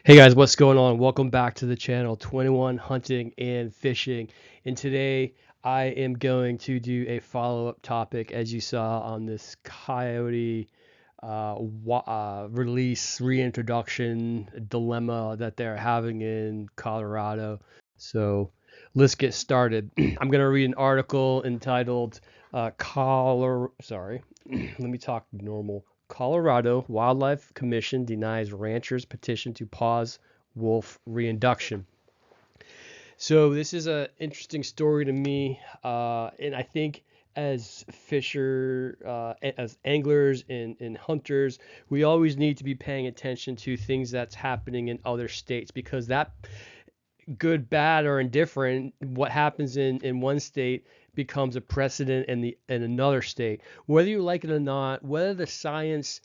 Hey guys, what's going on? Welcome back to the channel 21 Hunting and Fishing. And today I am going to do a follow-up topic as you saw on this coyote release reintroduction dilemma that they're having in Colorado. So let's get started. I'm going to read an article entitled let me talk normal. Colorado Wildlife Commission denies ranchers' petition to pause wolf reintroduction. So this is an interesting story to me, and I think as as anglers and hunters, we always need to be paying attention to things that's happening in other states because that good, bad, or indifferent, what happens in one state becomes a precedent in another state. Whether you like it or not, whether the science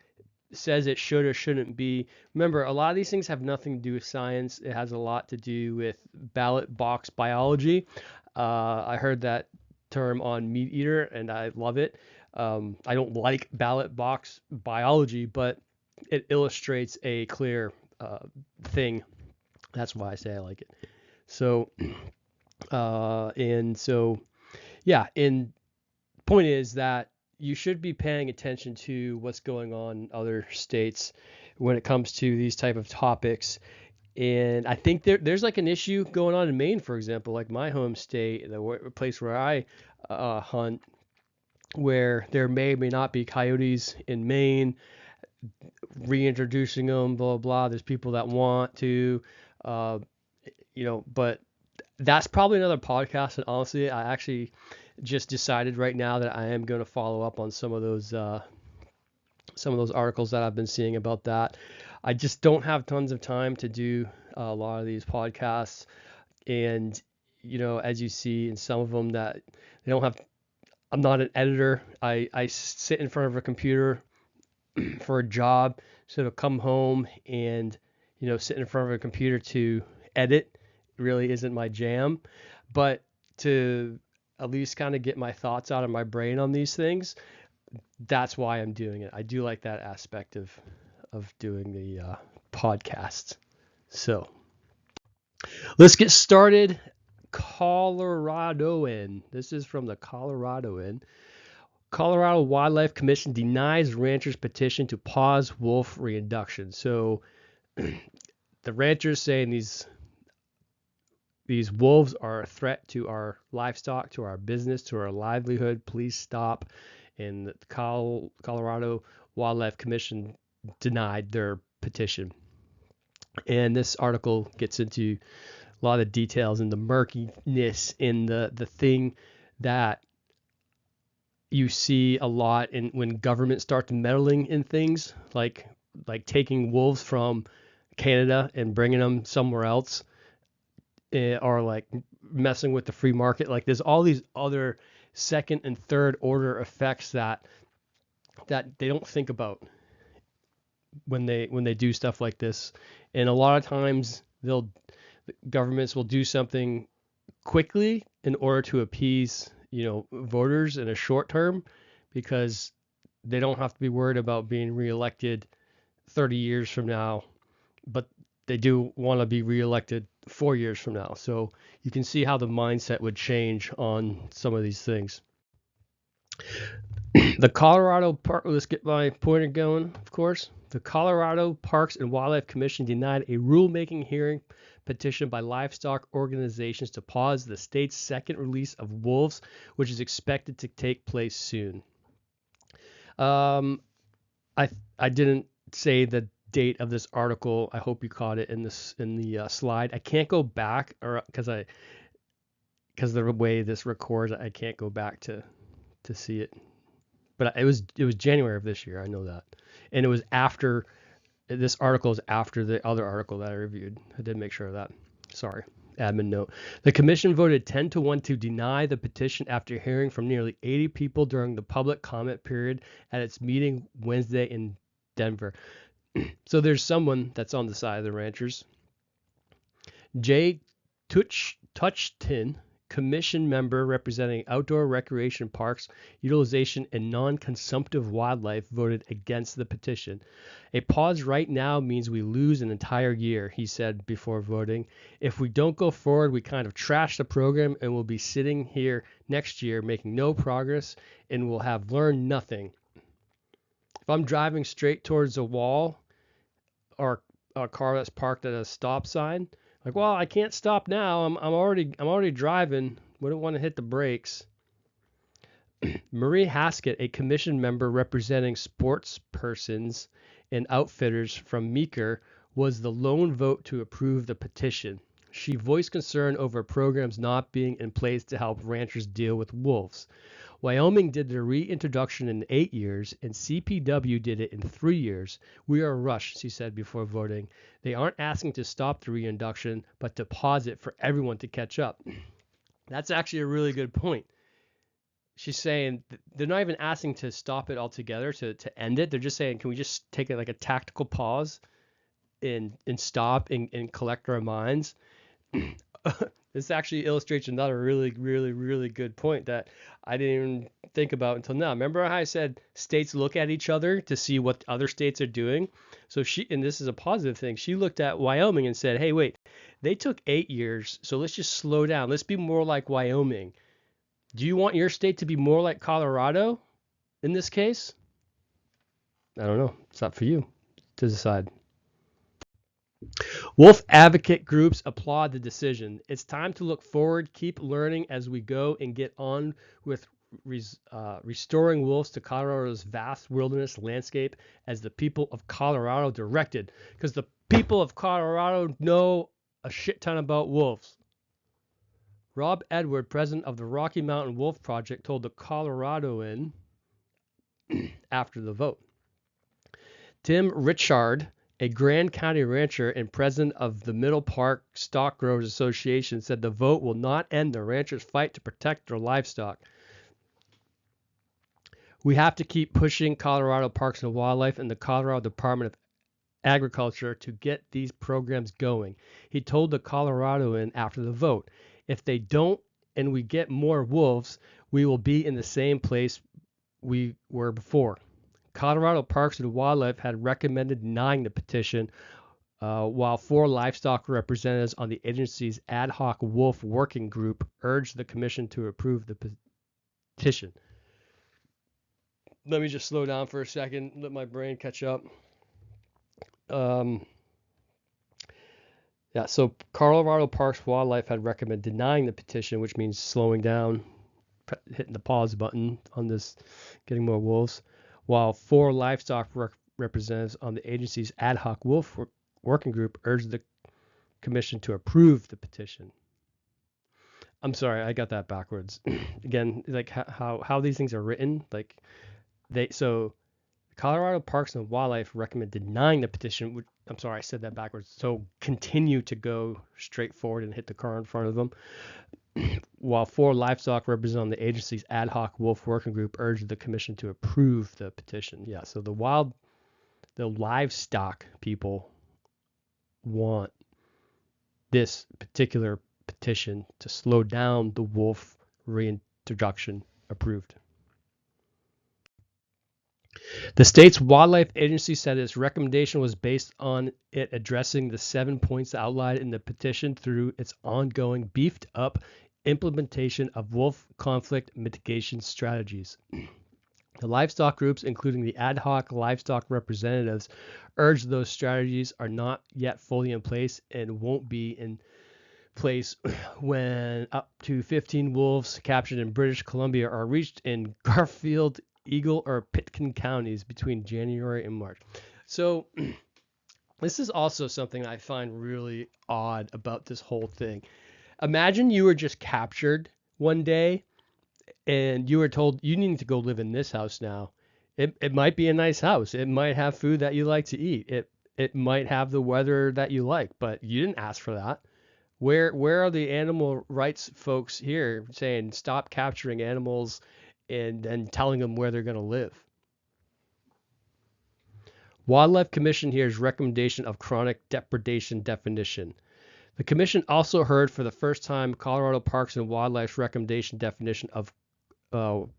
says it should or shouldn't be. Remember, a lot of these things have nothing to do with science. It has a lot to do with ballot box biology. I heard that term on Meat Eater, and I love it. I don't like ballot box biology, but it illustrates a clear thing. That's why I say I like it. So, and so, yeah, and point is that you should be paying attention to what's going on in other states when it comes to these type of topics. And I think there's like an issue going on in Maine, for example, like my home state, the place where I hunt, where there may or may not be coyotes in Maine, reintroducing them, blah, blah, blah. There's people that want to, uh, but that's probably another podcast. And honestly, I actually just decided right now that I am going to follow up on some of those articles that I've been seeing about that. I just don't have tons of time to do a lot of these podcasts, and as you see in some of them that they don't have. I'm not an editor. I sit in front of a computer for a job, so to come home and sit in front of a computer to edit really isn't my jam. But to at least kind of get my thoughts out of my brain on these things, that's why I'm doing it. I do like that aspect of doing the podcast. So let's get started. Coloradoan. This is from the Coloradoan. Colorado Wildlife Commission denies ranchers' petition to pause wolf reintroduction. So the ranchers saying these wolves are a threat to our livestock, to our business, to our livelihood. Please stop. And the Colorado Wildlife Commission denied their petition. And this article gets into a lot of details and the murkiness in the thing that you see a lot in when government starts meddling in things like taking wolves from Canada and bringing them somewhere else, or like messing with the free market. Like there's all these other second and third order effects that they don't think about when they do stuff like this. And a lot of times governments will do something quickly in order to appease voters in a short term, because they don't have to be worried about being reelected 30 years from now, but they do want to be reelected 4 years from now. So you can see how the mindset would change on some of these things. The Colorado Park, let's get my pointer going, of course. The Colorado Parks and Wildlife Commission denied a rulemaking hearing petition by livestock organizations to pause the state's second release of wolves, which is expected to take place soon. I didn't say the date of this article. I hope you caught it in the slide. I can't go back, or because the way this records, I can't go back to see it. But it was January of this year. I know that, and it was after this article is after the other article that I reviewed. I did make sure of that. Sorry. Admin note. The commission voted 10-1 to deny the petition after hearing from nearly 80 people during the public comment period at its meeting Wednesday in Denver. So there's someone that's on the side of the ranchers. Jay Touchton commission member representing outdoor recreation parks, utilization, and non-consumptive wildlife voted against the petition. A pause right now means we lose an entire year, he said before voting. If we don't go forward, we kind of trash the program and we'll be sitting here next year making no progress and we'll have learned nothing. If I'm driving straight towards a wall or a car that's parked at a stop sign, like, well, I can't stop now. I'm already driving. Wouldn't want to hit the brakes. Marie Haskett, a commission member representing sports persons and outfitters from Meeker, was the lone vote to approve the petition. She voiced concern over programs not being in place to help ranchers deal with wolves. Wyoming did the reintroduction in 8 years, and CPW did it in 3 years. We are rushed, she said before voting. They aren't asking to stop the reintroduction, but to pause it for everyone to catch up. That's actually a really good point. She's saying they're not even asking to stop it altogether, to end it. They're just saying, can we just take it like a tactical pause and stop and collect our minds? This actually illustrates another really good point that I didn't even think about until now. Remember how I said states look at each other to see what other states are doing? So and this is a positive thing, she looked at Wyoming and said, hey, wait, they took 8 years, so let's just slow down. Let's be more like Wyoming. Do you want your state to be more like Colorado in this case? I don't know. It's not for you to decide. Wolf advocate groups applaud the decision. It's time to look forward, keep learning as we go, and get on with restoring wolves to Colorado's vast wilderness landscape as the people of Colorado directed. Because the people of Colorado know a shit ton about wolves. Rob Edward, president of the Rocky Mountain Wolf Project, told the Coloradoan after the vote. Tim Richard, a Grand County rancher and president of the Middle Park Stock Growers Association, said the vote will not end the ranchers' fight to protect their livestock. We have to keep pushing Colorado Parks and Wildlife and the Colorado Department of Agriculture to get these programs going, he told the Coloradoan after the vote. If they don't and we get more wolves, we will be in the same place we were before. Colorado Parks and Wildlife had recommended denying the petition, while 4 livestock representatives on the agency's ad hoc wolf working group urged the commission to approve the petition. Let me just slow down for a second, let my brain catch up. So Colorado Parks and Wildlife had recommended denying the petition, which means slowing down, hitting the pause button on this, getting more wolves, while 4 livestock representatives on the agency's ad hoc wolf working group urged the commission to approve the petition. I'm sorry, I got that backwards. Again, like how these things are written, like so Colorado Parks and Wildlife recommend denying the petition. Which, I'm sorry, I said that backwards. So continue to go straight forward and hit the car in front of them. While 4 livestock representatives on the agency's ad hoc wolf working group urged the commission to approve the petition. Yeah, so the livestock people want this particular petition to slow down the wolf reintroduction approved. The state's wildlife agency said its recommendation was based on it addressing the 7 points outlined in the petition through its ongoing beefed up implementation of wolf conflict mitigation strategies. The livestock groups, including the ad hoc livestock representatives, urged those strategies are not yet fully in place and won't be in place when up to 15 wolves captured in British Columbia are reached in Garfield, Eagle, or Pitkin counties between January and March. So this is also something I find really odd about this whole thing. Imagine you were just captured one day and you were told you need to go live in this house now. It might be a nice house. It might have food that you like to eat. It might have the weather that you like, but you didn't ask for that. Where are the animal rights folks here saying stop capturing animals and telling them where they're going to live? Wildlife Commission here's recommendation of chronic depredation definition. The commission also heard for the first time Colorado Parks and Wildlife's recommendation definition of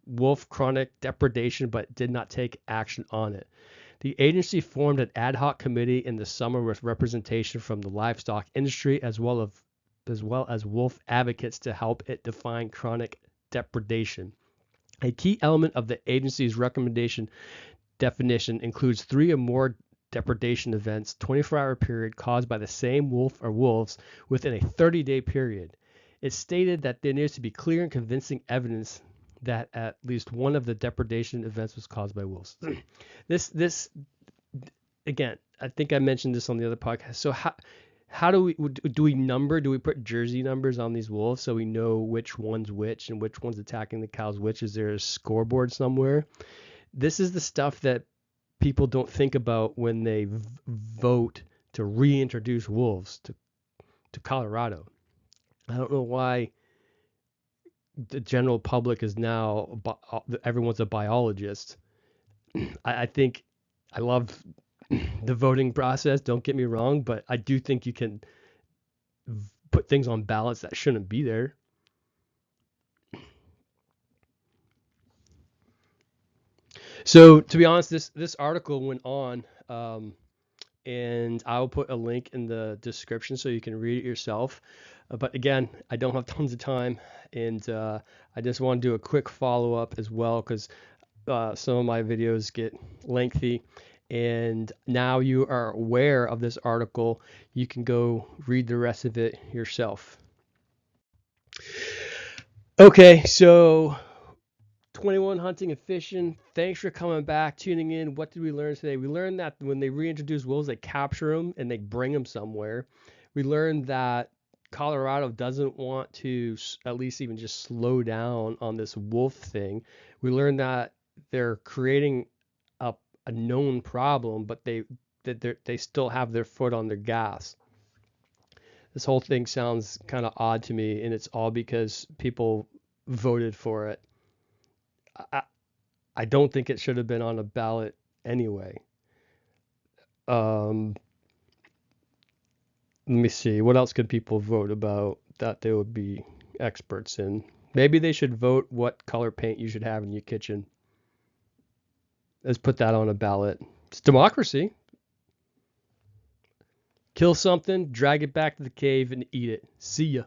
wolf chronic depredation, but did not take action on it. The agency formed an ad hoc committee in the summer with representation from the livestock industry as well as wolf advocates to help it define chronic depredation. A key element of the agency's recommendation definition includes 3 or more depredation events, 24-hour period, caused by the same wolf or wolves within a 30-day period. It stated that there needs to be clear and convincing evidence that at least one of the depredation events was caused by wolves. This again, I think I mentioned this on the other podcast. So how do we number? Do we put jersey numbers on these wolves so we know which one's which and which one's attacking the cows which? Is there a scoreboard somewhere? This is the stuff that people don't think about when they vote to reintroduce wolves to Colorado. I don't know why the general public is now, everyone's a biologist. I think I love the voting process, don't get me wrong, but I do think you can put things on ballots that shouldn't be there. So to be honest, this article went on, and I'll put a link in the description so you can read it yourself. But again, I don't have tons of time, and I just want to do a quick follow-up as well because some of my videos get lengthy. And now you are aware of this article, you can go read the rest of it yourself. Okay, so 21 Hunting and Fishing. Thanks for coming back, tuning in. What did we learn today? We learned that when they reintroduce wolves, they capture them and they bring them somewhere. We learned that Colorado doesn't want to at least even just slow down on this wolf thing. We learned that they're creating a known problem, but they still have their foot on their gas. This whole thing sounds kind of odd to me, and it's all because people voted for it. I don't think it should have been on a ballot anyway. Let me see. What else could people vote about that they would be experts in? Maybe they should vote what color paint you should have in your kitchen. Let's put that on a ballot. It's democracy. Kill something, drag it back to the cave, and eat it. See ya.